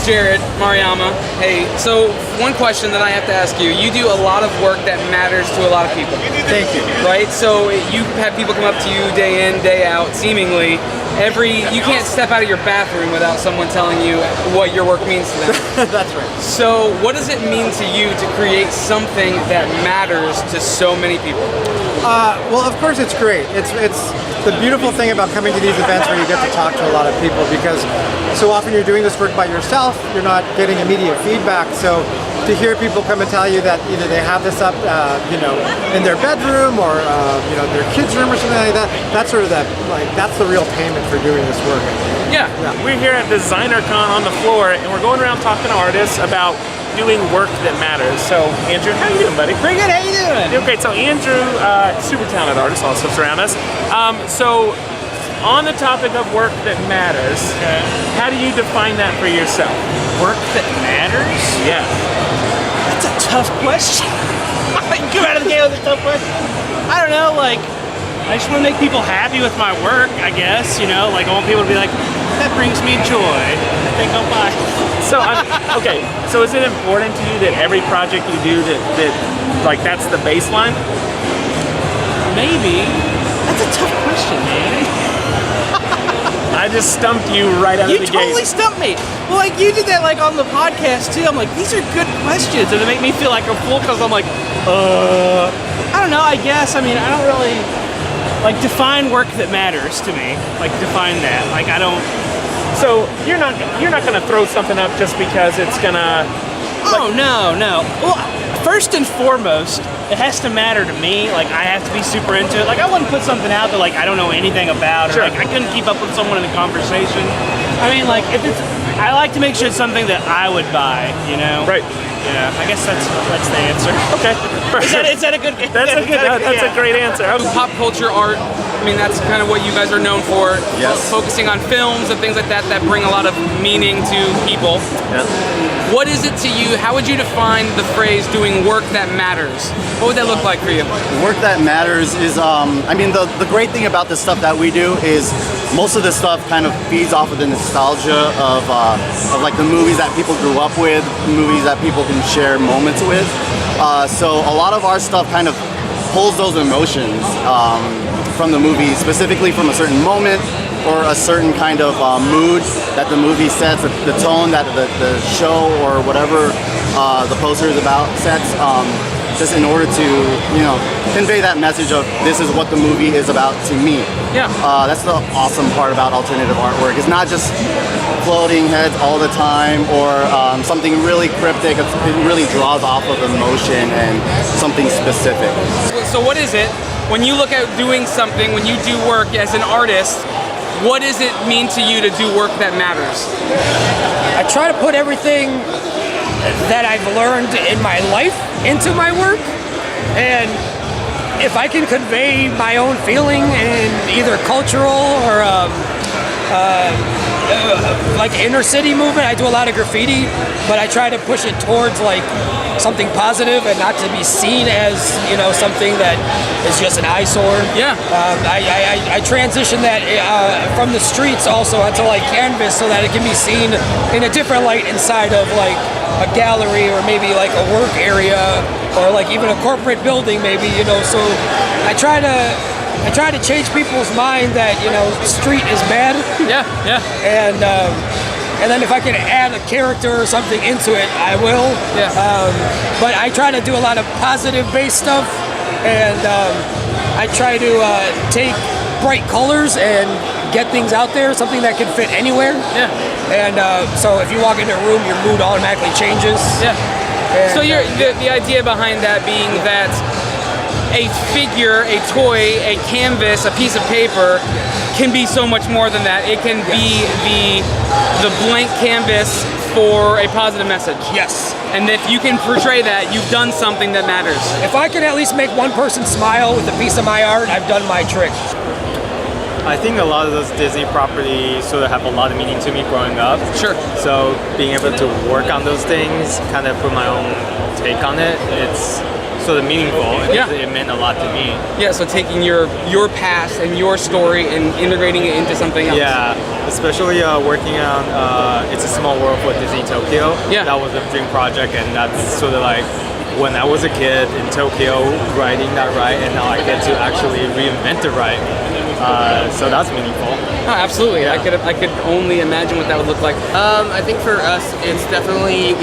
Jared Mariyama. Hey, so one question that I have to ask you. You do a lot of work that matters to a lot of people. Thank you. Right? So you have people come up to you day in, day out, seemingly. You can't step out of your bathroom without someone telling you what your work means to them. That's right. So what does it mean to you to create something that matters to so many people? Well, of course it's great. It's the beautiful thing about coming to these events where you get to talk to a lot of people, because so often you're doing this work by yourself, you're not getting immediate feedback. So to hear people come and tell you that either they have this up, in their bedroom or their kids' room or something like that, that's sort of that's the real payment for doing this work. Yeah. We're here at DesignerCon on the floor, and we're going around talking to artists about doing work that matters. So, Andrew, how you doing, buddy? Pretty good, how you doing? Doing great. So, Andrew, super talented artist, also around us. So, on the topic of work that matters, how do you define that for yourself? Work that matters? Yeah. That's a tough question. You come out of the game with a tough question. I don't know, I just want to make people happy with my work, I guess, I want people to be like, that brings me joy. I think I'll buy. So, okay, so is it important to you that every project you do that's the baseline? Maybe. That's a tough question, man. I just stumped you right out of the gate. You totally stumped me. Well, you did that on the podcast too. I'm like, these are good questions, and they make me feel like a fool because I'm like, I don't know. I guess. I don't really define work that matters to me. Define that. I don't. So you're not gonna throw something up just because it's gonna. Oh no. Well, first and foremost, it has to matter to me. I have to be super into it. I wouldn't put something out that I don't know anything about, or sure. I couldn't keep up with someone in a conversation. If it's, I like to make sure it's something that I would buy. Right. Yeah. I guess that's the answer. Okay. Is that a good? That's a great answer. Pop culture art, that's kind of what you guys are known for. Yes. Focusing on films and things like that bring a lot of meaning to people. Yeah. What is it to you? How would you define the phrase doing work that matters? What would that look like for you? Work that matters is, the great thing about the stuff that we do is most of the stuff kind of feeds off of the nostalgia of the movies that people grew up with, movies that people can share moments with. So a lot of our stuff kind of pulls those emotions from the movie, specifically from a certain moment or a certain kind of mood that the movie sets, the tone that the show or whatever the poster is about sets, just in order to convey that message of this is what the movie is about to me. Yeah. That's the awesome part about alternative artwork. It's not just floating heads all the time or something really cryptic. It really draws off of emotion and something specific. So what is it, when you look at doing something, when you do work as an artist, what does it mean to you to do work that matters? I try to put everything that I've learned in my life into my work, and if I can convey my own feeling in either cultural or inner city movement. I do a lot of graffiti, but I try to push it towards something positive and not to be seen as something that is just an eyesore. Yeah. I transition that from the streets also onto canvas so that it can be seen in a different light inside of a gallery or maybe a work area or even a corporate building maybe, so I try to change people's mind that street is bad. Yeah. And then if I can add a character or something into it, I will. Yeah. But I try to do a lot of positive based stuff, and I try to take bright colors and get things out there, something that can fit anywhere. Yeah. And so if you walk into a room, your mood automatically changes. Yeah. And, So the idea behind that being that a figure, a toy, a canvas, a piece of paper can be so much more than that. It can be the blank canvas for a positive message. Yes. And if you can portray that, you've done something that matters. If I can at least make one person smile with a piece of my art, I've done my trick. I think a lot of those Disney properties sort of have a lot of meaning to me growing up. Sure. So being able to work on those things, kind of put my own take on it, it's sort of meaningful. Yeah. It meant a lot to me. Yeah, so taking your past and your story and integrating it into something else. Yeah, especially working on It's a Small World for Disney Tokyo. Yeah. That was a dream project, and that's sort of like when I was a kid in Tokyo writing that ride, and now I get to actually reinvent the ride. So that's meaningful. Oh, absolutely. I could only imagine what that would look like. I think for us, it's definitely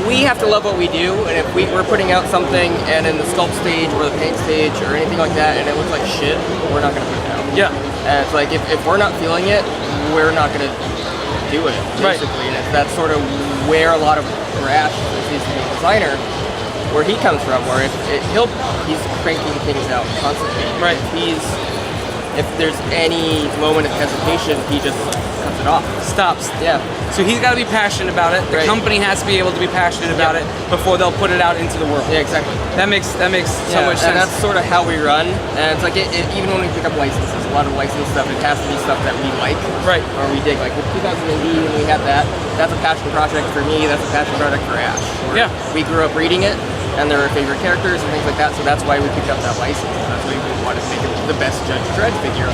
we have to love what we do, and if we're putting out something and in the sculpt stage or the paint stage or anything like that, and it looks like shit, we're not gonna put it out. Yeah. And it's like if we're not feeling it, we're not gonna do it, basically. And that's sort of where a lot of Rash, he's the designer, where he comes from, where he's cranking things out constantly. Right. If there's any moment of hesitation, he just cuts it off. Stops. Yeah. So he's got to be passionate about it. The Right. company has to be able to be passionate about it before they'll put it out into the world. Yeah, exactly. That makes so much sense. And that's sort of how we run. And it's like, even when we pick up licenses, a lot of licensed stuff, it has to be stuff that we like. Right. Or we dig. Like with 2000 AD, when we had that, that's a passion project for me, that's a passion project for Ash. Yeah. We grew up reading it, and there were favorite characters and things like that, so that's why we picked up that license. That's why we wanted to make it the best Judge Dredd figure.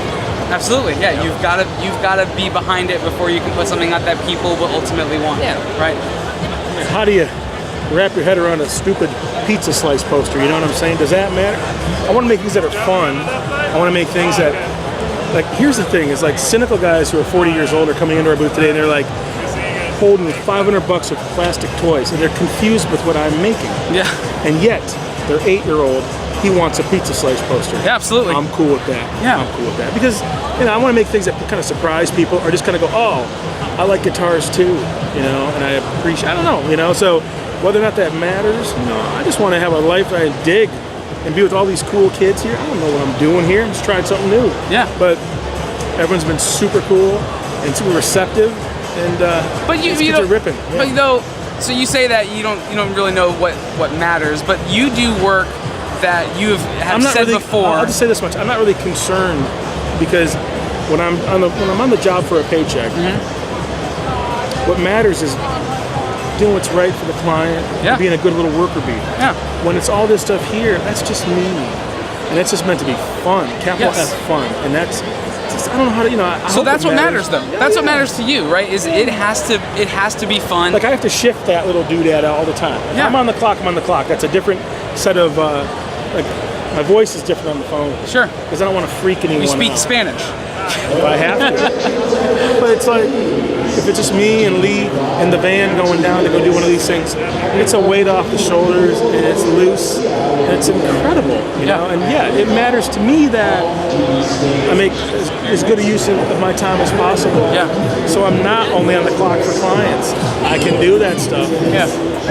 Absolutely. Yeah. You've got to be behind it before you can put something out that people will ultimately want. Yeah. Right. How do you wrap your head around a stupid pizza slice poster? You know what I'm saying? Does that matter? I want to make things that are fun. I want to make things that, like, here's the thing: is like cynical guys who are 40 years old are coming into our booth today, and they're like holding $500 of plastic toys, and they're confused with what I'm making. Yeah. And yet, their 8-year-old, he wants a pizza slice poster. Yeah, absolutely. I'm cool with that. Yeah. I'm cool with that. Because, I want to make things that kind of surprise people or just kind of go, oh, I like guitars too, and I appreciate, I don't know, so whether or not that matters, I just want to have a life I dig and be with all these cool kids here. I don't know what I'm doing here. I'm just trying something new. Yeah. But everyone's been super cool and super receptive, and But you kids don't, are ripping. Yeah. But so you say that you don't really know what matters, but you do work that you have said really, before. I'll just say this much: I'm not really concerned because when I'm on the job for a paycheck, what matters is doing what's right for the client, and being a good little worker bee. Yeah. When it's all this stuff here, that's just me, and that's just meant to be fun. Capital F fun, and that's. I don't know how to, So that's what matters, though. That's what matters to you, right? Is it has to be fun. Like I have to shift that little doodad all the time. If I'm on the clock. I'm on the clock. That's a different set of like my voice is different on the phone. Sure. Because I don't want to freak anyone out. You speak Spanish. If I have to. But it's like if it's just me and Lee in the van going down to go do one of these things, it's a weight off the shoulders and it's loose and it's incredible, you know. And it matters to me that I make as good a use of my time as possible. Yeah. So I'm not only on the clock for clients. I can do that stuff. Yeah.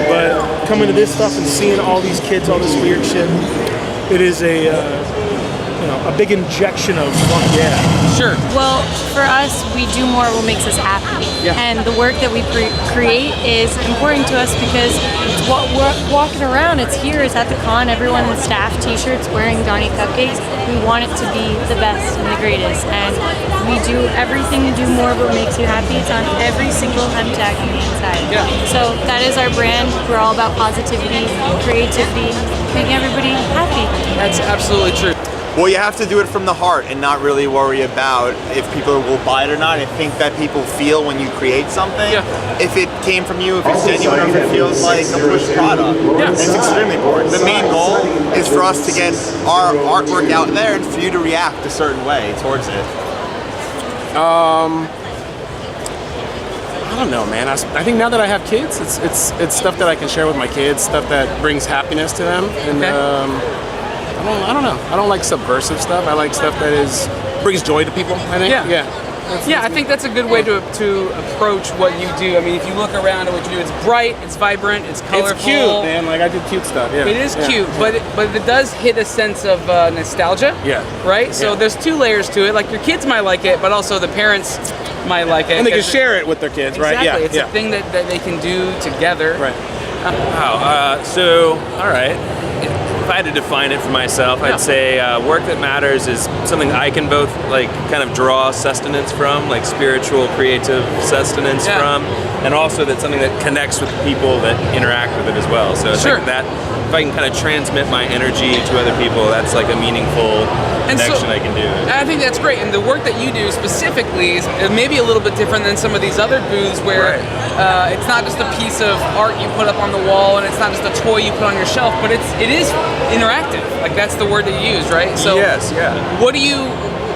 But coming to this stuff and seeing all these kids, all this weird shit, it is a big injection of fuck yeah. Sure. Well, for us, we do more what makes us happy. Yeah. And the work that we create is important to us because it's what we're walking around. It's here. It's at the con. Everyone in staff t-shirts wearing Donnie Cupcakes. We want it to be the best and the greatest. And we do everything to do more of what makes you happy. It's on every single hem tag on the inside. Yeah. So that is our brand. We're all about positivity, creativity, making everybody happy. That's absolutely true. Well, you have to do it from the heart and not really worry about if people will buy it or not. I think that people feel when you create something. Yeah. If it came from you, if it's genuine, or if it feels like a pushed product. Yeah. It's extremely important. The main goal is for us to get our artwork out there and for you to react a certain way towards it. I don't know, man. I think now that I have kids, it's stuff that I can share with my kids, stuff that brings happiness to them, and I don't know. I don't like subversive stuff. I like stuff that brings joy to people. I think. Yeah. I think that's a good way to approach what you do. I mean, if you look around at what you do, it's bright, it's vibrant, it's colorful. It's cute, man. Like I do cute stuff. Yeah. It is cute, but it does hit a sense of nostalgia. Yeah. Right. So there's two layers to it. Like your kids might like it, but also the parents might like it. And they can share it with their kids, right? Exactly. It's a thing that they can do together. Right. All right. if I had to define it for myself, I'd say work that matters is something I can both like kind of draw sustenance from, like spiritual, creative sustenance from, and also that's something that connects with people that interact with it as well. So it's like that, if I can kind of transmit my energy to other people, that's like a meaningful connection I can do. I think that's great, and the work that you do specifically is maybe a little bit different than some of these other booths where it's not just a piece of art you put up on the wall, and it's not just a toy you put on your shelf, but it is interactive. Like that's the word that you use, right? So yes, yeah. What do you,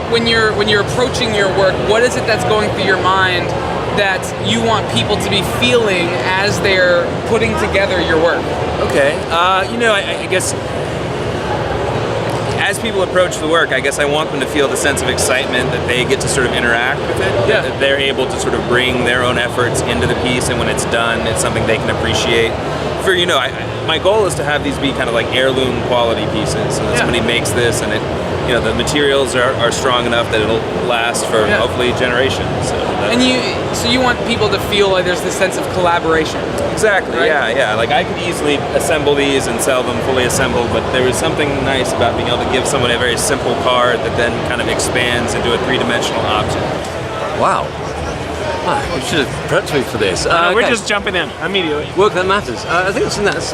when you're approaching your work, what is it that's going through your mind that you want people to be feeling as they're putting together your work? Okay, you know, I guess as people approach the work, I guess I want them to feel the sense of excitement that they get to sort of interact with it, that they're able to sort of bring their own efforts into the piece, and when it's done, it's something they can appreciate. For, you know, my goal is to have these be kind of like heirloom quality pieces, so that somebody makes this and it, you know, the materials are strong enough that it'll last for hopefully generations. And you want people to feel like there's this sense of collaboration. Exactly, right? Yeah. Like I could easily assemble these and sell them fully assembled, but there was something nice about being able to give someone a very simple card that then kind of expands into a three-dimensional object. Wow. You should have prepped me for this. We're just jumping in immediately. Work that matters. I think it's something that's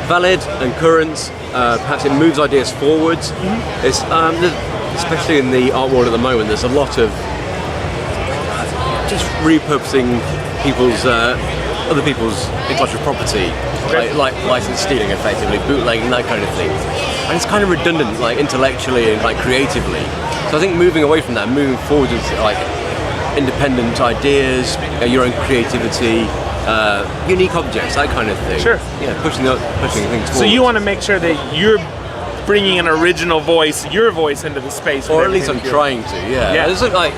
valid and current. Perhaps it moves ideas forwards. It's especially in the art world at the moment. There's a lot of just repurposing other people's intellectual property, like license stealing, effectively bootlegging, that kind of thing. And it's kind of redundant, like intellectually and like creatively. So I think moving away from that, moving forward with like independent ideas, your own creativity, unique objects, that kind of thing. Sure. Yeah, pushing things forward. So you want to make sure that you're bringing an original voice, your voice, into the space. Or at least I'm trying to. Yeah. It's like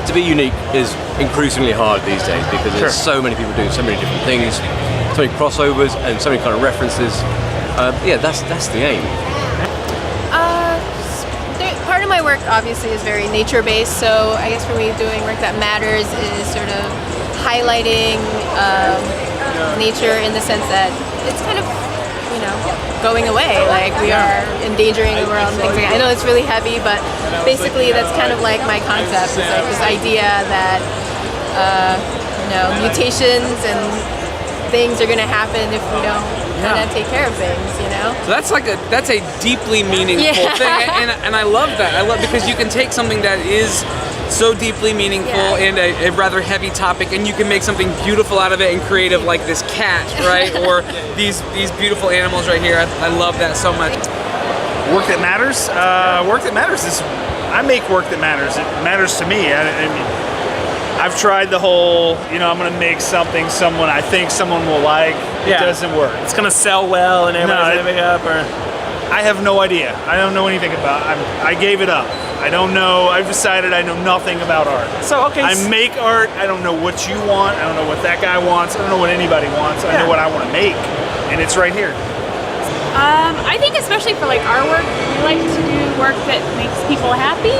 to be unique is increasingly hard these days because there's so many people doing so many different things, so many crossovers and so many kind of references. That's the aim. Part of my work obviously is very nature-based, so I guess for me doing work that matters is sort of highlighting nature in the sense that it's kind of, you know, going away. Like we are endangering the world and things like that. I know it's really heavy, but basically that's kind of like my concept. It's like this idea that, you know, mutations and things are going to happen if we don't kind of take care of things, you know? So that's a deeply meaningful thing, and I love that. I love because you can take something that is so deeply meaningful and a rather heavy topic, and you can make something beautiful out of it and creative, like this cat, right? Or these beautiful animals right here. I love that so much. Work that matters. Work that matters is I make work that matters. It matters to me. I mean, I've tried the whole, you know, I'm going to make something I think someone will like. It doesn't work. It's going to sell well and everybody's going to pick up, or I have no idea. I don't know anything about it. I gave it up. I don't know. I've decided I know nothing about art. So, okay. I make art. I don't know what you want. I don't know what that guy wants. I don't know what anybody wants. I know what I want to make, and it's right here. I think especially for like our work, we like to do work that makes people happy.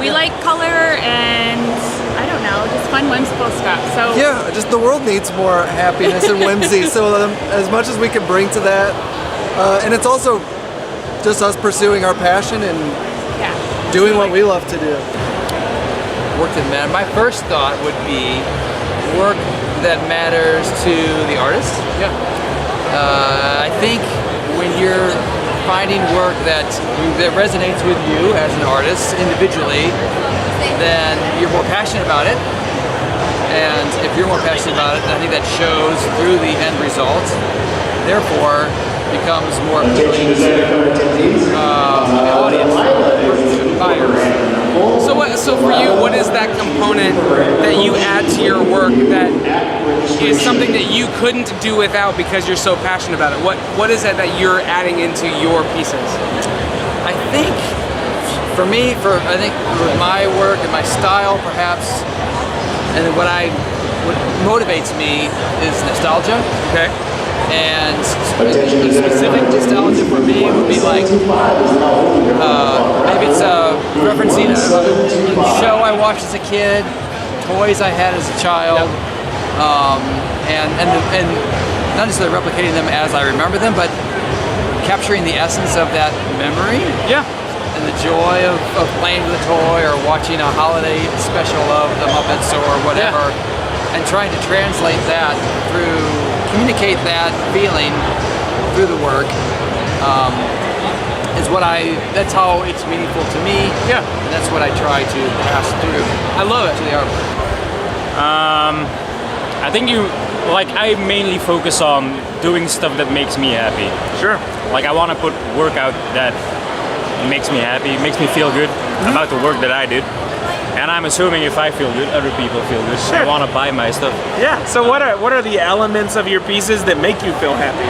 We like color and, I don't know, just fun, whimsical stuff. So just the world needs more happiness and whimsy. So as much as we can bring to that, and it's also just us pursuing our passion and doing what we love to do. Work that matters. My first thought would be work that matters to the artist. I think when you're finding work that resonates with you as an artist individually, then you're more passionate about it. And if you're more passionate about it, then I think that shows through the end result. Therefore, becomes more appealing to the audience, to buyers. So for you, what is that component that you add to your work that is something that you couldn't do without because you're so passionate about it? What is it that you're adding into your pieces? I think for me, I think with my work and my style perhaps, and what motivates me is nostalgia. Okay. And specific nostalgia for me would be like, maybe it's referencing a show I watched as a kid, toys I had as a child, and not necessarily replicating them as I remember them, but capturing the essence of that memory. Yeah. And the joy of playing with a toy or watching a holiday special of the Muppets or whatever, and trying to translate that communicate that feeling through the work. That's how it's meaningful to me. Yeah. And that's what I try to pass through. I love it. To the artwork. I think I mainly focus on doing stuff that makes me happy. Sure. Like I want to put work out that makes me happy, makes me feel good about the work that I did. And I'm assuming if I feel good, other people feel good. Sure. I want to buy my stuff. Yeah. So what are the elements of your pieces that make you feel happy?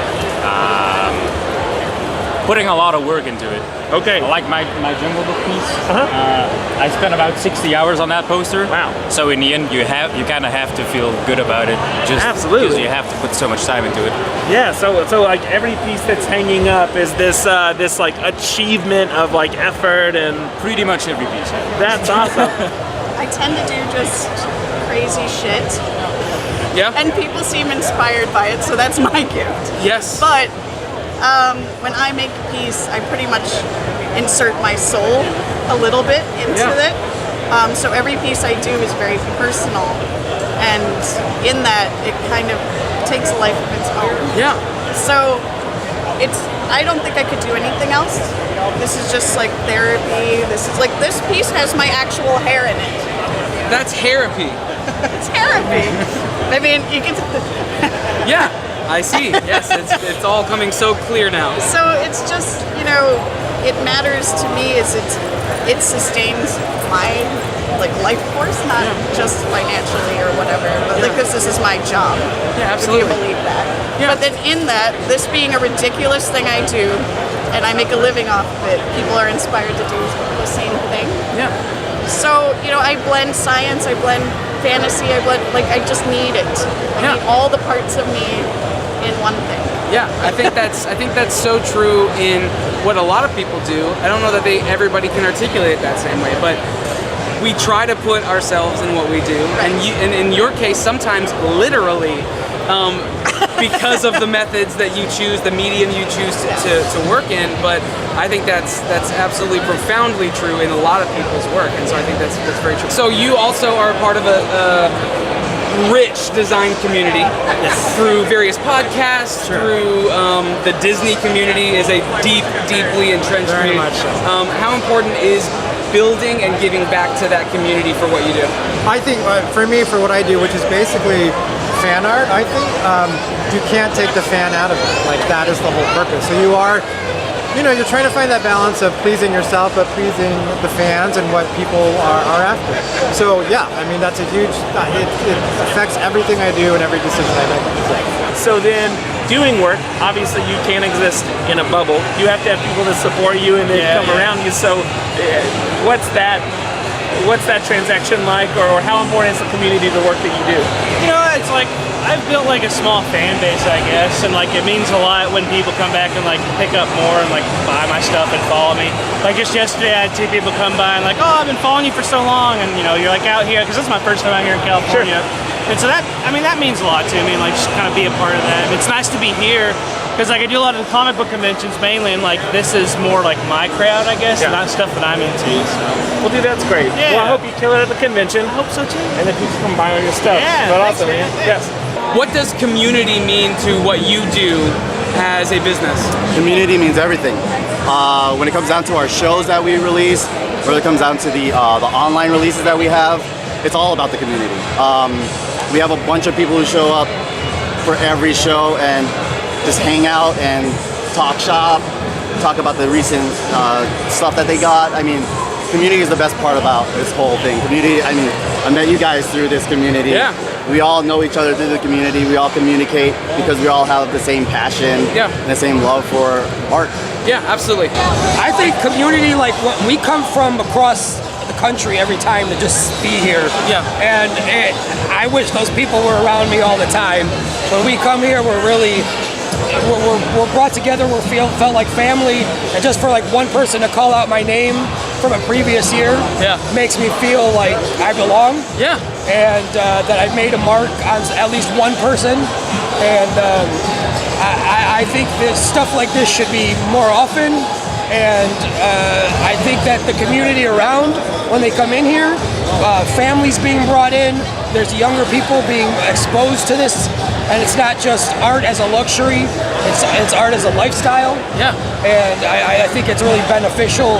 Putting a lot of work into it. Okay. Like my Jungle Book piece. I spent about 60 hours on that poster. Wow. So in the end, you kind of have to feel good about it. Just Absolutely. because you have to put so much time into it. Yeah. So like every piece that's hanging up is this like achievement of like effort and pretty much every piece. That's awesome. I tend to do just crazy shit. Yeah. And people seem inspired by it, so that's my gift. Yes. But when I make a piece, I pretty much insert my soul a little bit into it. So every piece I do is very personal, and in that, it kind of takes a life of its own. Yeah. So I don't think I could do anything else. This is just like therapy. This piece has my actual hair in it. That's therapy. It's therapy. I mean, you can. Yeah. I see. Yes, it's all coming so clear now. So it's just, it matters to me is it sustains my life force, not just financially or whatever, but this is my job. Yeah, absolutely. If you believe that. Yeah. But then in that, this being a ridiculous thing I do, and I make a living off of it, people are inspired to do the same thing. Yeah. So, I blend science, I blend fantasy, I just need it. I need all the parts of me in one thing. Yeah, I think that's so true in what a lot of people do. I don't know that everybody can articulate it that same way, but we try to put ourselves in what we do, and in your case, sometimes literally, because of the methods that you choose, the medium you choose to work in. But I think that's absolutely profoundly true in a lot of people's work, and so I think that's very true. So you also are part of a rich design community through various podcasts, through the Disney community is a deeply entrenched Very community. much so. How important is building and giving back to that community for what you do? I think for me, for what I do, which is basically fan art, I think you can't take the fan out of it. That is the whole purpose. So you're trying to find that balance of pleasing yourself, but pleasing the fans and what people are after. So yeah, I mean, that's a huge, it affects everything I do and every decision I make. So then, doing work, obviously you can't exist in a bubble. You have to have people to support you and they come around you. So what's that transaction like, or how important is the community, the work that you do? It's like I've built a small fan base, I guess, and it means a lot when people come back and pick up more and buy my stuff and follow me. Just yesterday, I had 2 people come by and I've been following you for so long, and you're out here because this is my first time out here in California. And so that means a lot to me, and just kind of be a part of that. And it's nice to be here because I do a lot of the comic book conventions mainly, and this is more my crowd, I guess, not stuff that I'm into. So. Well, dude, that's great. Yeah. Well, I hope you kill it at the convention. I hope so too. And then people come buy all your stuff. Yeah, but thanks, awesome, man. Yes. What does community mean to what you do as a business? Community means everything. When it comes down to our shows that we release, when it comes down to the online releases that we have, it's all about the community. We have a bunch of people who show up for every show and just hang out and talk shop, talk about the recent stuff that they got. I mean, community is the best part about this whole thing. Community, I mean, I met you guys through this community. Yeah. We all know each other through the community. We all communicate because we all have the same passion and the same love for art. Yeah, absolutely. I think community, we come from across the country every time to just be here. Yeah. And I wish those people were around me all the time. When we come here, we're brought together. Felt like family, and just for one person to call out my name from a previous year makes me feel like I belong. Yeah. And that I've made a mark on at least one person And I think that stuff like this should be more often. And I think that the community around, when they come in here, families being brought in, there's younger people being exposed to this, and it's not just art as a luxury, it's art as a lifestyle. Yeah. And I think it's really beneficial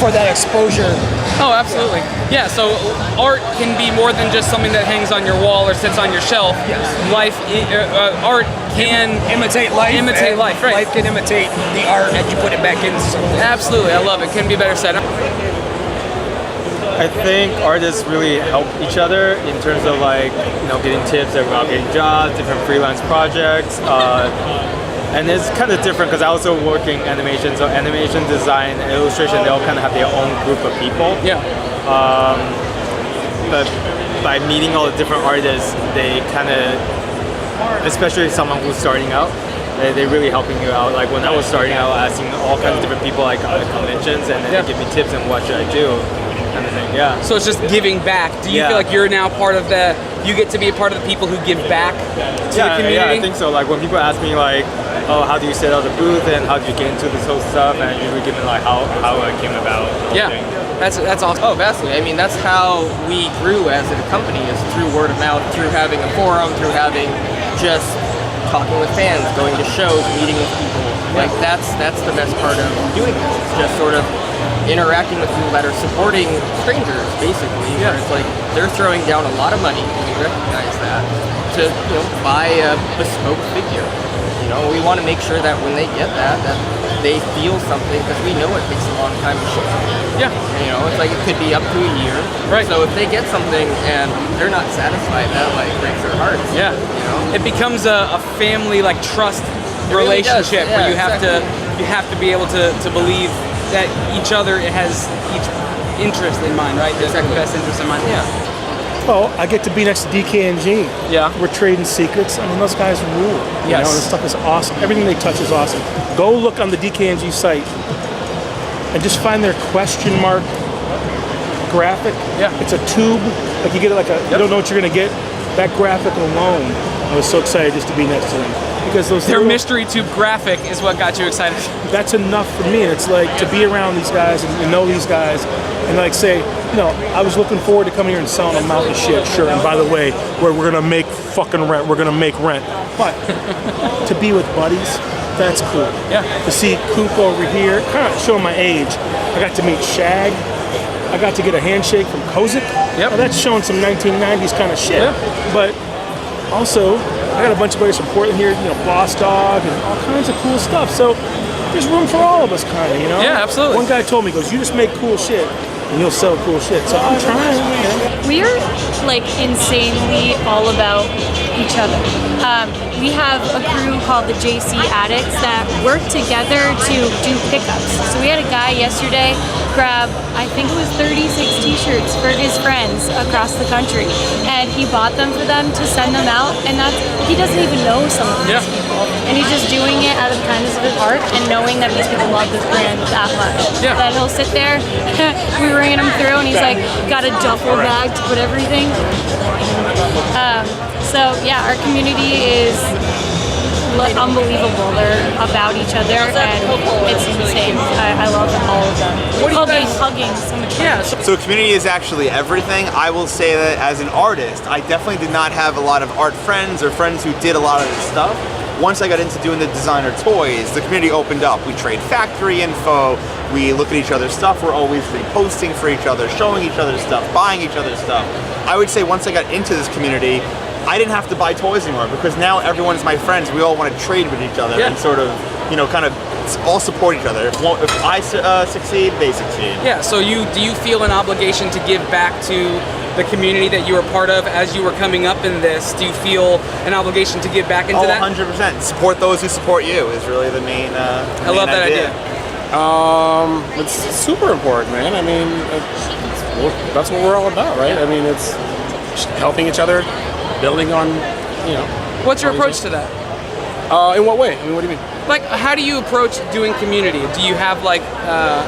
for that exposure. Oh, absolutely. Yeah, so art can be more than just something that hangs on your wall or sits on your shelf. Yes. Art can imitate life. Imitate life, right. Life can imitate the art as you put it back into something. Absolutely, I love it. Couldn't be better said. I think artists really help each other in terms of like, getting tips about getting jobs, different freelance projects. And it's kind of different because I also work in animation, so animation, design, illustration, they all kind of have their own group of people. Yeah. But by meeting all the different artists, they kind of, especially someone who's starting out, they're really helping you out. Like when I was starting out, asking all kinds of different people like at conventions, and then they give me tips on what should I do, kind of thing. Yeah. So it's just giving back. Do you feel like you're now part of you get to be a part of the people who give back to the community? Yeah, I think so. Like when people ask me like, oh, how do you set up the booth and how do you get into this whole stuff, and I usually give them like how it came about. Yeah. That's awesome. Oh, vastly. I mean, that's how we grew as a company, is through word of mouth, through having a forum, through having just talking with fans, going to shows, meeting with people. Like that's the best part of doing this. It's just sort of interacting with people that are supporting strangers, basically. Yeah. It's like they're throwing down a lot of money, and we recognize that, to buy a bespoke figure. We want to make sure that when they get that they feel something, because we know it takes a long time to ship something. Yeah. It's like it could be up to a year. Right. So if they get something and they're not satisfied, that like breaks their hearts. Yeah. It becomes a family trust relationship where you have to be able to believe that each other has each interest in mind, right? The best interest in mind. Yeah. Well, I get to be next to DKNG. Yeah. We're trading secrets. I mean, those guys rule. Yes. This stuff is awesome. Everything they touch is awesome. Go look on the DKNG site and just find their question mark graphic. Yeah. It's a tube. Like you get it you don't know what you're gonna get. That graphic alone, I was so excited just to be next to them. Because their mystery tube graphic is what got you excited. That's enough for me. And it's like to be around these guys and know these guys and say, I was looking forward to coming here and selling a mountain shit shirt. And by the way, we're gonna make fucking rent. We're gonna make rent. But to be with buddies, that's cool. Yeah. To see Coop over here, kind of showing my age. I got to meet Shag. I got to get a handshake from Kozik. Yep. Now, that's showing some 1990s kind of shit. Yeah. But also, I got a bunch of buddies from Portland here, Boss Dog and all kinds of cool stuff. So there's room for all of us, kind of, Yeah, absolutely. One guy told me, he goes, you just make cool shit and you'll sell cool shit. So I'm trying, We're insanely all about each other. We have a crew called the JC Addicts that work together to do pickups. So we had a guy yesterday grab, I think it was 36 t-shirts for his friends across the country. And he bought them for them to send them out. And he doesn't even know some of these people. And he's just doing it out of the kindness of his heart and knowing that these people love this brand that much. Yeah. That he'll sit there, we ran him through and he's got a duffel bag to put everything. So yeah, our community is unbelievable. They're about each other and it's insane. I love all of them. Hugging so much. Yeah. So community is actually everything. I will say that as an artist, I definitely did not have a lot of art friends or friends who did a lot of this stuff. Once I got into doing the designer toys, the community opened up. We trade factory info, we look at each other's stuff, we're always reposting for each other, showing each other's stuff, buying each other's stuff. I would say once I got into this community, I didn't have to buy toys anymore because now everyone's my friends. We all want to trade with each other and sort of, kind of all support each other. If I succeed, they succeed. Yeah, so do you feel an obligation to give back to the community that you were part of as you were coming up in this? Do you feel an obligation to give back into that? 100%. Support those who support you is really the main I love that idea. It's super important, man. I mean, that's what we're all about, right? I mean, it's helping each other, building on, What's your approach to that? In what way? I mean, what do you mean? Like, how do you approach doing community? Do you have like,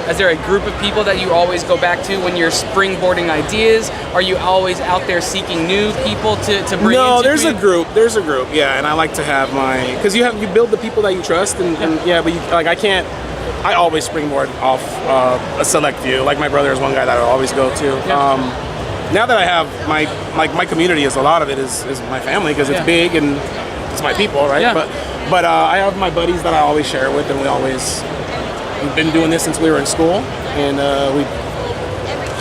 is there a group of people that you always go back to when you're springboarding ideas? Are you always out there seeking new people to bring No, into there's a community? group. There's a group, yeah, and I like to have because you build the people that you trust, and yeah, but I always springboard off a select few. Like my brother is one guy that I always go to. Now that I have my community, is a lot of it is my family because it's big and it's my people, right? Yeah. But I have my buddies that I always share with, and we've been doing this since we were in school, and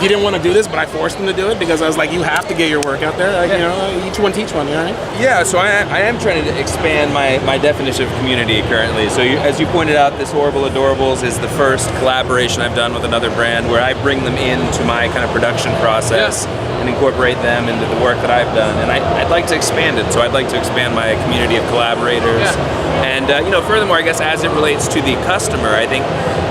he didn't want to do this, but I forced him to do it because I was like, you have to get your work out there. Like, you know, each one teach one, you know what I mean? Yeah, so I am trying to expand my definition of community currently. So as you pointed out, this Horrible Adorables is the first collaboration I've done with another brand where I bring them into my kind of production process and incorporate them into the work that I've done. And I'd like to expand it. So I'd like to expand my community of collaborators. And, you know, furthermore, I guess as it relates to the customer, I think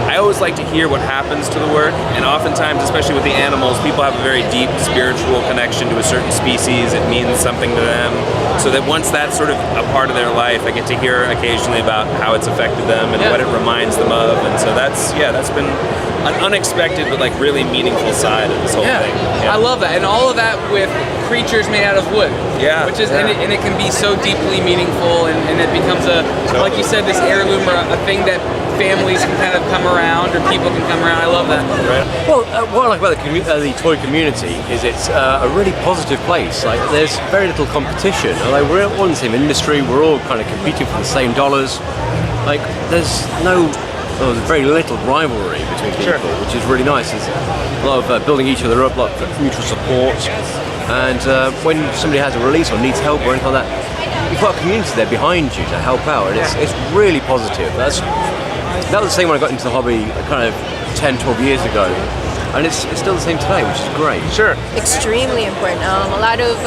I always like to hear what happens to the work, and oftentimes, especially with the animals, people have a very deep spiritual connection to a certain species. It means something to them, so that once that's sort of a part of their life, I get to hear occasionally about how it's affected them and what it reminds them of, and so that's been an unexpected but like really meaningful side of this whole thing. I love that, and all of that with creatures made out of wood. Yeah, which is and it can be so deeply meaningful, and it becomes like you said, this heirloom or a thing that families can kind of come around, or people can come around. I love that. Well, what I like about the toy community is it's a really positive place. Like, there's very little competition. Although we're all in the same industry, we're all kind of competing for the same dollars. Like, there's very little rivalry between people, which is really nice. There's a lot of building each other up, a lot of mutual support. And when somebody has a release or needs help or anything like that, you've got a community there behind you to help out, and it's really positive. That was the same when I got into the hobby kind of 10, 12 years ago, and it's still the same today, which is great. Sure. Extremely important. A lot of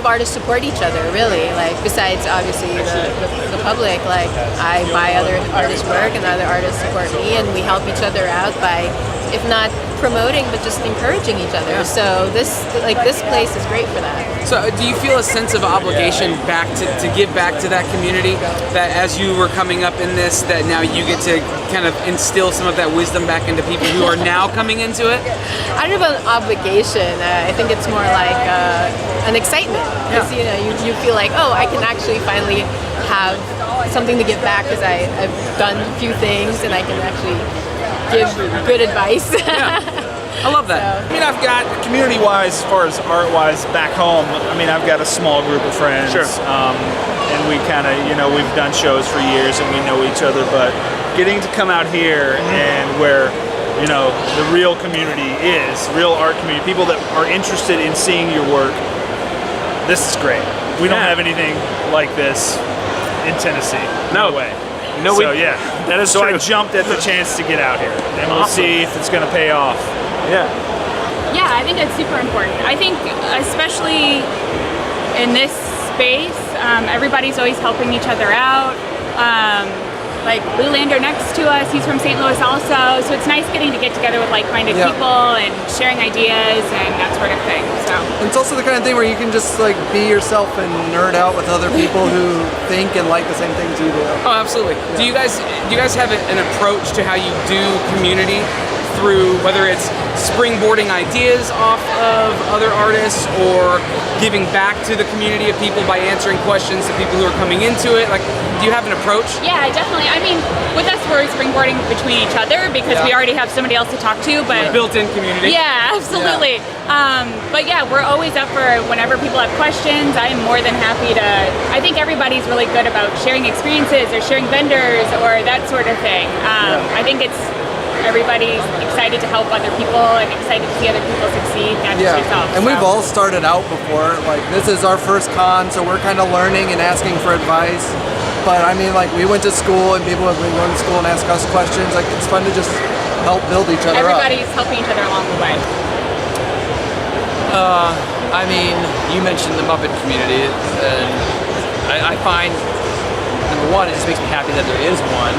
artists support each other, really. Like, besides obviously the public, like, I buy other artists' work and other artists support me, and we help each other out by, if not promoting, but just encouraging each other. So this place is great for that. So do you feel a sense of obligation back to give back to that community, that as you were coming up in this, that now you get to kind of instill some of that wisdom back into people who are now coming into it? I don't know about obligation. I think it's more like an excitement, because you feel like, oh, I can actually finally have something to give back because I've done a few things and I can actually give good advice. I love that. I mean, I've got community-wise, as far as art-wise, back home. I mean, I've got a small group of friends, and we kind of, we've done shows for years and we know each other. But getting to come out here and where, the real community is, real art community, people that are interested in seeing your work, this is great. We don't have anything like this in Tennessee. No way. That is true. I jumped at the chance to get out here, and we'll see if it's going to pay off. Yeah, I think it's super important. I think especially in this space, everybody's always helping each other out. Like Lou Lander next to us, he's from St. Louis also, so it's nice getting to get together with like-minded people and sharing ideas and that sort of thing. So it's also the kind of thing where you can just like be yourself and nerd out with other people who think and like the same things you do. Oh, absolutely. Do you guys have an approach to how you do community through, whether it's springboarding ideas off of other artists or giving back to the community of people by answering questions to people who are coming into it? Like, do you have an approach? Yeah, definitely. I mean, with us, we're springboarding between each other because we already have somebody else to talk to. But built-in community. Yeah, absolutely. But yeah, we're always up for whenever people have questions. I am more than happy to. I think everybody's really good about sharing experiences or sharing vendors or that sort of thing. I think everybody's excited to help other people and excited to see other people succeed, not just yourself. And we've all started out before. Like, this is our first con, so we're kind of learning and asking for advice. But I mean, like, we went to school and people have been going to school and ask us questions. Like, it's fun to just help build each other Everybody's helping each other along the way. I mean, you mentioned the Muppet community, and I find, number one, it just makes me happy that there is one.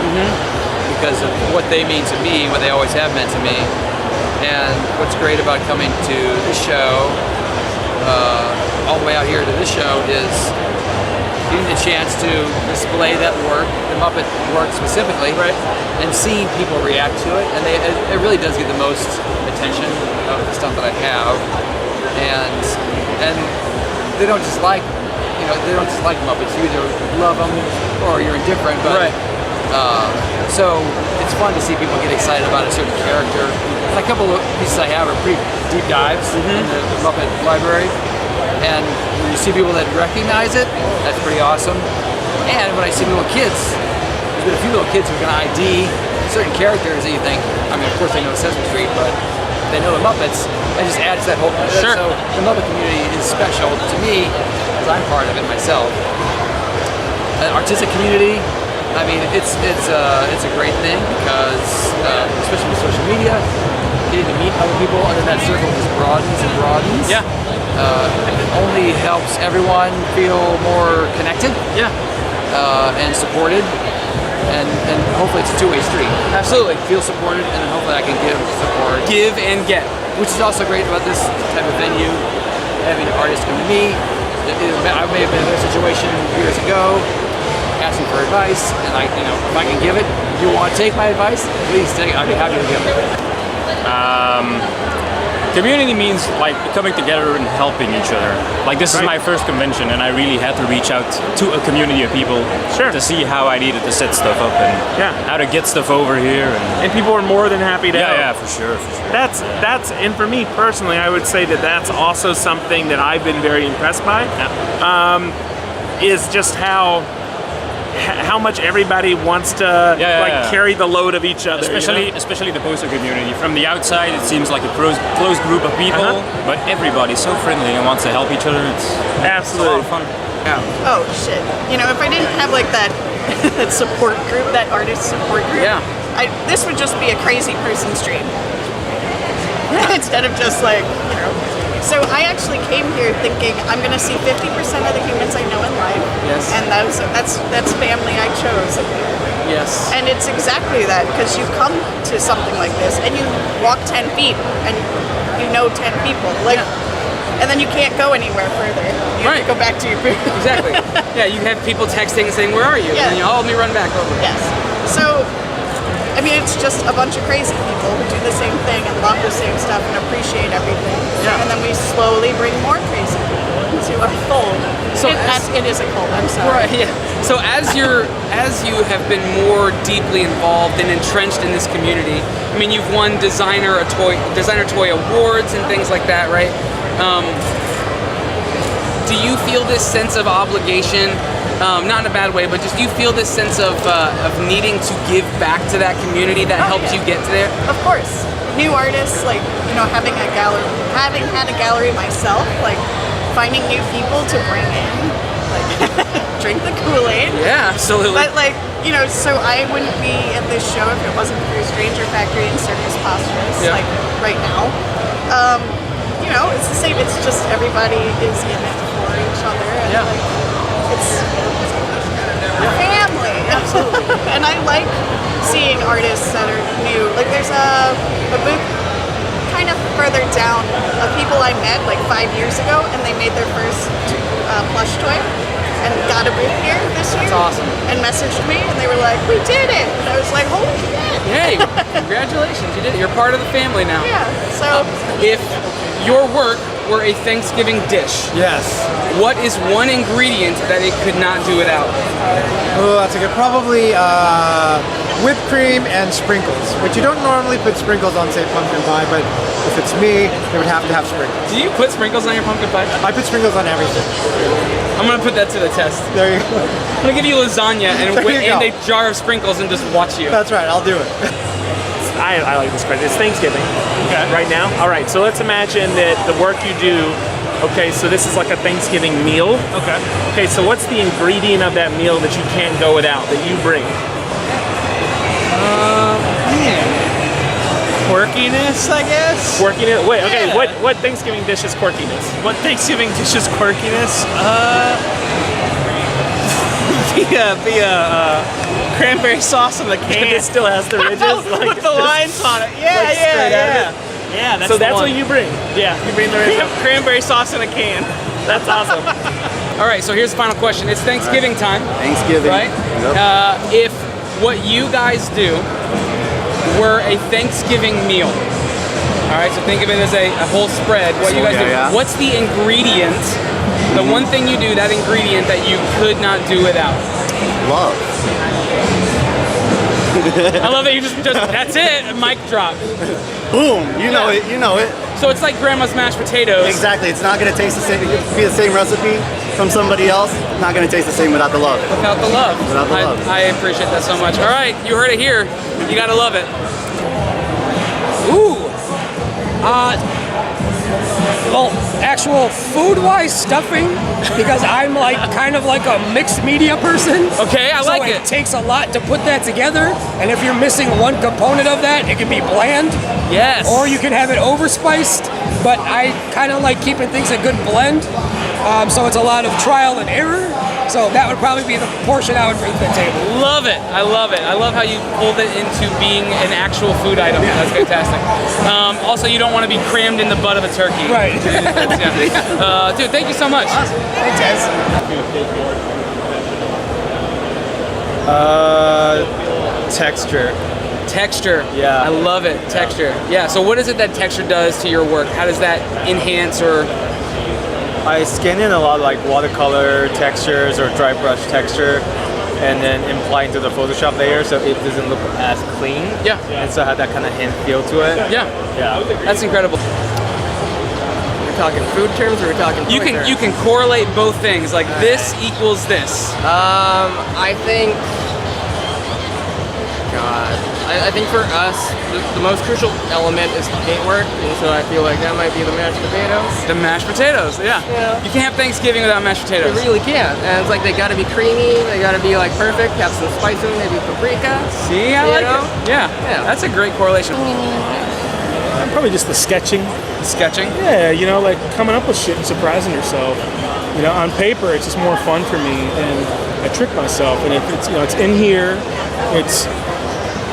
Because of what they mean to me, what they always have meant to me. And what's great about coming to this show, all the way out here to this show, is getting the chance to display that work, the Muppet work specifically, and seeing people react to it, and it really does get the most attention of the stuff that I have, and they don't just like, they don't just like Muppets. You either love them or you're indifferent, but so it's fun to see people get excited about a certain character. And a couple of pieces I have are pretty deep dives in the Muppet library. And when you see people that recognize it, that's pretty awesome. And when I see little kids, there's been a few little kids who are going to ID certain characters that you think, I mean, of course they know Sesame Street, but they know the Muppets. It just adds to that whole. So the Muppet community is special to me because I'm part of it myself. An artistic community, I mean, it's a great thing because, especially with social media, getting to meet other people, and then that circle just broadens and broadens. Yeah. It only helps everyone feel more connected. Yeah. And supported, and hopefully it's a two-way street. Absolutely. Feel supported, and then hopefully I can give support. Give and get. Which is also great about this type of venue, having artists come to me. I may have been in a situation years ago, asking for advice, and if I can give it, you want to take my advice, please take it. I'd be happy to give it. Community means like coming together and helping each other. Like this is my first convention, and I really had to reach out to a community of people to see how I needed to set stuff up and how to get stuff over here. And people are more than happy to help. Yeah, for sure. That's and for me personally, I would say that's also something that I've been very impressed by. Is just how much everybody wants to carry the load of each other. Especially the poster community. From the outside, it seems like a close group of people, but everybody's so friendly and wants to help each other. It's absolutely fun. Yeah. Oh shit! If I didn't have like that that support group, that artist support group, this would just be a crazy person stream instead of just like So I actually came here thinking I'm going to see 50% of the humans I know in life. Yes. And that's family I chose. Yes. And it's exactly that, because you come to something like this and you walk 10 feet and you know 10 people. And then you can't go anywhere further. You have to go back to your booth. Exactly. Yeah, you have people texting saying, "Where are you?" And you all let me run back over. Yes. So I mean, it's just a bunch of crazy people who do the same thing and love the same stuff and appreciate everything. Yeah. And then we slowly bring more crazy people into our fold. So it is a cult. I'm sorry. Right. Yeah. So as you have been more deeply involved and entrenched in this community, I mean, you've won designer toy awards and things like that, right? Do you feel this sense of obligation? Not in a bad way, but just do you feel this sense of needing to give back to that community that helped you get to there? Of course. New artists, having had a gallery myself, finding new people to bring in, drink the Kool-Aid. Yeah, absolutely. But so I wouldn't be at this show if it wasn't through Stranger Factory and Circus Posturus, right now. It's the same. It's just everybody is in it for each other. And it's a family, absolutely. And I like seeing artists that are new. There's a booth kind of further down of people I met 5 years ago, and they made their first plush toy and got a booth here this year. That's awesome. And messaged me, and they were like, "We did it!" And I was like, "Holy shit!" Hey, congratulations! You did it. You're part of the family now. Yeah. So if your work were a Thanksgiving dish, what is one ingredient that it could not do without? Oh, that's a good. Probably whipped cream and sprinkles, which you don't normally put sprinkles on, say, pumpkin pie, but if it's me, it would have to have sprinkles. Do you put sprinkles on your pumpkin pie? I put sprinkles on everything. I'm gonna put that to the test. There you go. I'm gonna give you lasagna and a jar of sprinkles and just watch you. That's right, I'll do it. I like this question. It's Thanksgiving right now. All right, so let's imagine that the work you do, so this is like a Thanksgiving meal. Okay, so what's the ingredient of that meal that you can't go without, that you bring? Quirkiness, I guess. Quirkiness? Wait, okay, what Thanksgiving dish is quirkiness? What Thanksgiving dish is quirkiness? The cranberry sauce in the can. It still has the ridges? With the lines on it. Yeah. Yeah, that's so that's what you bring? Yeah. You bring the cranberry sauce in a can. That's awesome. All right, so here's the final question. It's Thanksgiving time. Thanksgiving. Right? Yep. If what you guys do were a Thanksgiving meal, all right, so think of it as a whole spread. What you guys do. Yeah. What's the ingredient, the one thing you do, that ingredient that you could not do without? Love. I love that you just that's it, a mic drop. Boom, you know it, you know it. So it's like grandma's mashed potatoes. Exactly, it's not gonna taste the same, it could be the same recipe from somebody else, not gonna taste the same without the love. Without the love. Without the love. I appreciate that so much. All right, you heard it here. You gotta love it. Ooh. Well, actual food-wise stuffing, because I'm like kind of like a mixed media person. Okay, I like so it. It takes a lot to put that together, and if you're missing one component of that, it can be bland. Yes. Or you can have it overspiced, but I kind of like keeping things a good blend. So it's a lot of trial and error. So that would probably be the portion I would bring to the table. Love it. I love it. I love how you pulled it into being an actual food item. That's fantastic. Also, you don't want to be crammed in the butt of a turkey. Right. Dude, thank you so much. Awesome. Thanks, guys. Texture. Texture. Yeah. I love it. Texture. Yeah. So what is it that texture does to your work? How does that enhance or... I scan in a lot of like watercolor textures or dry brush texture, and then imply into the Photoshop layer so it doesn't look as clean. Yeah. And so have that kind of hand feel to it. Yeah. Yeah. That's incredible. We're talking food terms, or we're talking toy terms? You can correlate both things. Like this equals this. I think. God, I think for us, the most crucial element is the paintwork, and so I feel like that might be the mashed potatoes. The mashed potatoes, yeah. You can't have Thanksgiving without mashed potatoes. You really can't, and it's like they gotta be creamy, they gotta be like perfect, have some spice in them, maybe paprika. See, I like it. Yeah, that's a great correlation. Probably just the sketching. Sketching? Yeah, you know, like coming up with shit and surprising yourself. You know, on paper, it's just more fun for me, and I trick myself. And if it's, you know, it's in here, it's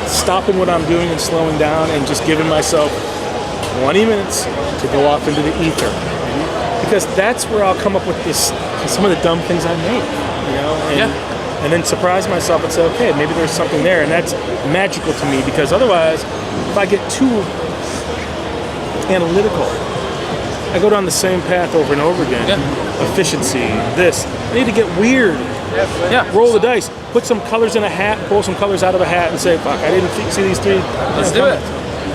stopping what I'm doing and slowing down and just giving myself 20 minutes to go off into the ether. Because that's where I'll come up with some of the dumb things I make, you know? And then surprise myself and say, okay, maybe there's something there. And that's magical to me, because otherwise, if I get too analytical, I go down the same path over and over again. Efficiency, this. I need to get weird. Roll the dice. Put some colors in a hat, pull some colors out of a hat, and say, fuck, I didn't see these three. Let's do it.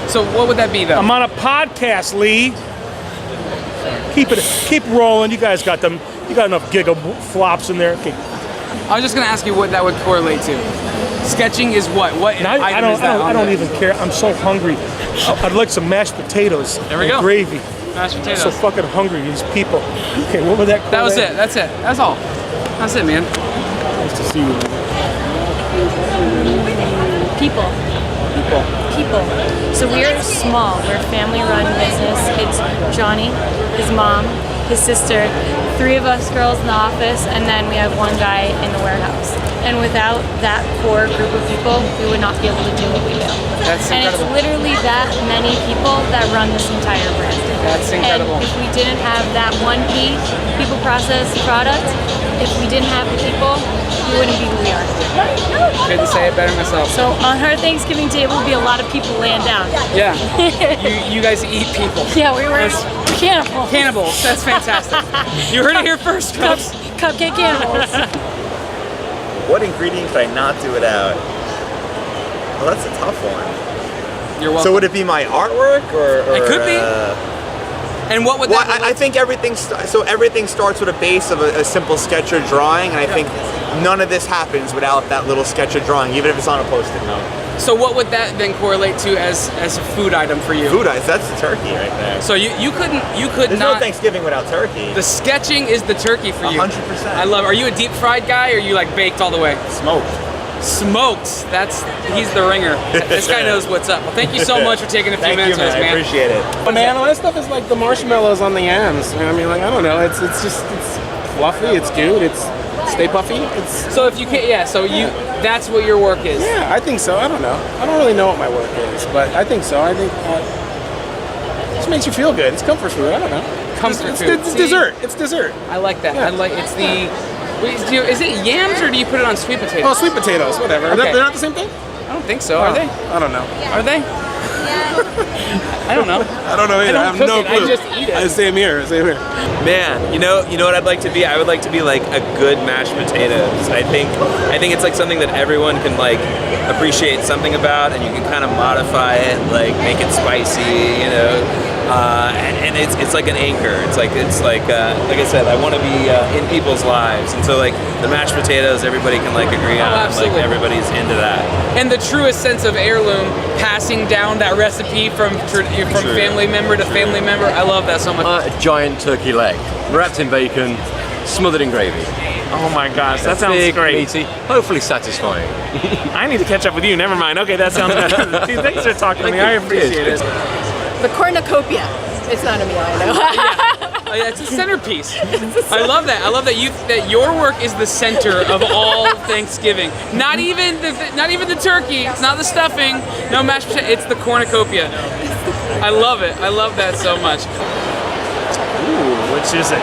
So what would that be, though? I'm on a podcast, Lee. Keep rolling. You guys got them. You got enough giga flops in there. Okay. I was just going to ask you what that would correlate to. Sketching is what? What item is that? I don't even care. I'm so hungry. I'd like some mashed potatoes. There we go. Gravy. Mashed potatoes. I'm so fucking hungry, these people. Okay, what would that correlate? That was it. That's it. That's all. That's it, man. Nice to see you. People. So we're small. We're a family-run business. It's Johnny, his mom, his sister, 3 of us girls in the office, and then we have 1 guy in the warehouse. And without that core group of people, we would not be able to do what we do. That's and incredible. it's literally that many people that run this entire brand. That's incredible. And if we didn't have that 1P, people, process, product, if we didn't have the people, we wouldn't be who we are. Couldn't say it better myself. So on our Thanksgiving table would be a lot of people laying down. Yeah. you guys eat people. Yeah, we were cannibals. Cannibals. That's fantastic. You heard it here first, folks. Cupcake cannibals. What ingredient could I not do without? Well, that's a tough one. You're welcome. So would it be my artwork, or It could be. And what would well, that? I think everything starts with a base of a simple sketch or drawing, and I think none of this happens without that little sketch or drawing, even if it's on a post-it note. So what would that then correlate to as a food item for you? Food item, that's the turkey right there. So you could There's not. no Thanksgiving without turkey. The sketching is the turkey for you. 100%. I love. Are you a deep fried guy, or are you like baked all the way? Smoked. Smoked. He's the ringer. This guy knows what's up. Well, thank you so much for taking a few minutes with us, man. I appreciate it. But man, all that stuff is like the marshmallows on the yams. I mean, like, I don't know. It's fluffy. It's cute. It's stay puffy. It's so if you can't, that's what your work is. Yeah, I think so. I don't know. I don't really know what my work is, but I think so. I think it just makes you feel good. It's comfort food. I don't know. comfort It's food. dessert. It's dessert. I like that. I like it's the. Wait, is it yams or do you put it on sweet potatoes? Oh, sweet potatoes, whatever. Okay. They're not the same thing? I don't think so. Are they? I don't know. Are they? I don't know. I don't know either. I have cook no it, clue. I just eat it. Same here. Same here. Man, you know what I'd like to be? I would like to be like a good mashed potatoes. I think it's like something that everyone can like appreciate something about, and you can kind of modify it, like make it spicy, you know. And it's like an anchor. It's like I said, I want to be in people's lives, and so like the mashed potatoes, everybody can like agree on. Absolutely. Like everybody's into that. And the truest sense of heirloom, passing down that recipe from family member to family member. I love that so much. A giant turkey leg, wrapped in bacon, smothered in gravy. Oh my gosh, that sounds Big, great. meaty, hopefully satisfying. I need to catch up with you. Never mind. Okay, that sounds good. Dude, thanks for talking to me. I appreciate it. The cornucopia. It's not a meal, I know. Oh, yeah, it's a centerpiece. I love that. I love that your work is the center of all Thanksgiving. Not even the turkey. It's not the stuffing. No mashed potato. It's the cornucopia. I love it. I love that so much. Ooh, which is it?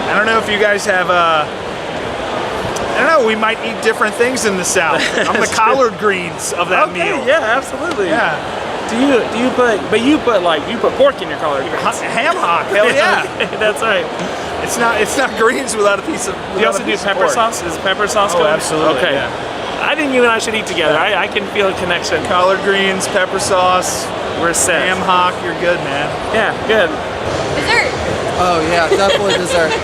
I don't know if you guys have I don't know, we might eat different things in the South. I'm the collard greens of that meal. Yeah, absolutely. Yeah. Do you put pork in your collard greens? Ham hock, hell yeah. Okay, that's right. It's not greens without a piece of. Do you also do pepper sauce? Is pepper sauce Oh, going? absolutely. Okay. Yeah. I think you and I should eat together. I can feel a connection. Collard greens, pepper sauce, we're set. Ham hock, you're good, man. Yeah, good. Dessert. Oh yeah, definitely dessert.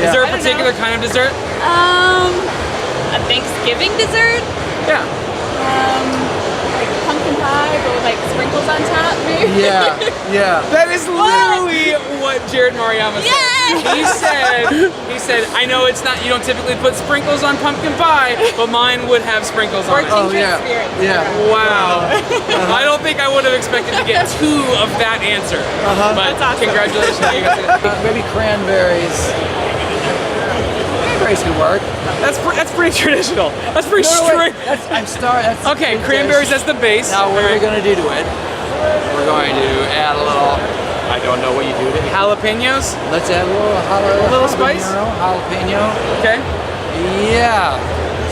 Is there a particular kind of dessert? A Thanksgiving dessert? Yeah. Like pumpkin pie, but with like sprinkles on top, maybe? Yeah. That is literally what Jared Mariyama said. He said, I know it's not, you don't typically put sprinkles on pumpkin pie, but mine would have sprinkles on it. Oh yeah. Yeah. Wow. I don't think I would have expected to get two of that answer. But That's awesome. congratulations. You guys. Maybe cranberries. Cranberries could work. That's pretty traditional. That's pretty strict. Okay, cranberries as the base. Now, what are we going to do to it? We're going to add a little, I don't know what you do to it. Jalapenos? Let's add a little spice? Jalapeno. Okay. Yeah.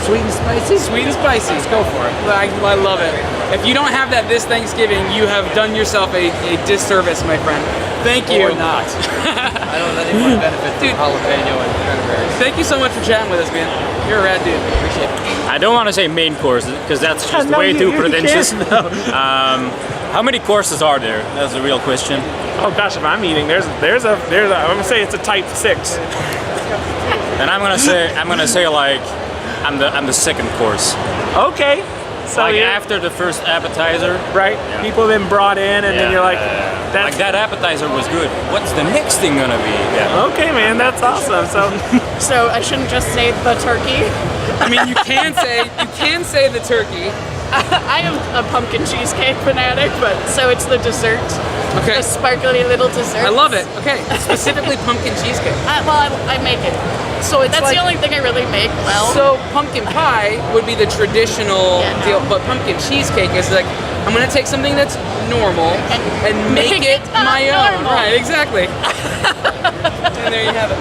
Sweet and spicy? Sweet and spicy. Let's go for it. I love it. If you don't have that this Thanksgiving, you have done yourself a disservice, my friend. Thank you. Or not. I don't let anyone benefit from jalapeno and cranberries. Thank you so much for chatting with us, man. You're a rad dude. Appreciate it. I don't want to say main course because that's just way too pretentious. How many courses are there? That's the real question. Oh gosh, if I'm eating, there's a I'm gonna say it's a type 6. And I'm gonna say like I'm the second course. Okay. So like after the first appetizer, right? Yeah. People have been brought in, and then you're like, like that appetizer was good. What's the next thing gonna be? Yeah. Okay, man, that's awesome. So I shouldn't just say the turkey. I mean, you can say the turkey. I am a pumpkin cheesecake fanatic, but so it's the dessert. Okay. The sparkly little dessert. I love it. Okay. Specifically pumpkin cheesecake. I make it. So that's the only thing I really make well. So pumpkin pie would be the traditional deal, but pumpkin cheesecake is like, I'm gonna take something that's normal and make it my own. Normal. Right, exactly. And there you have it.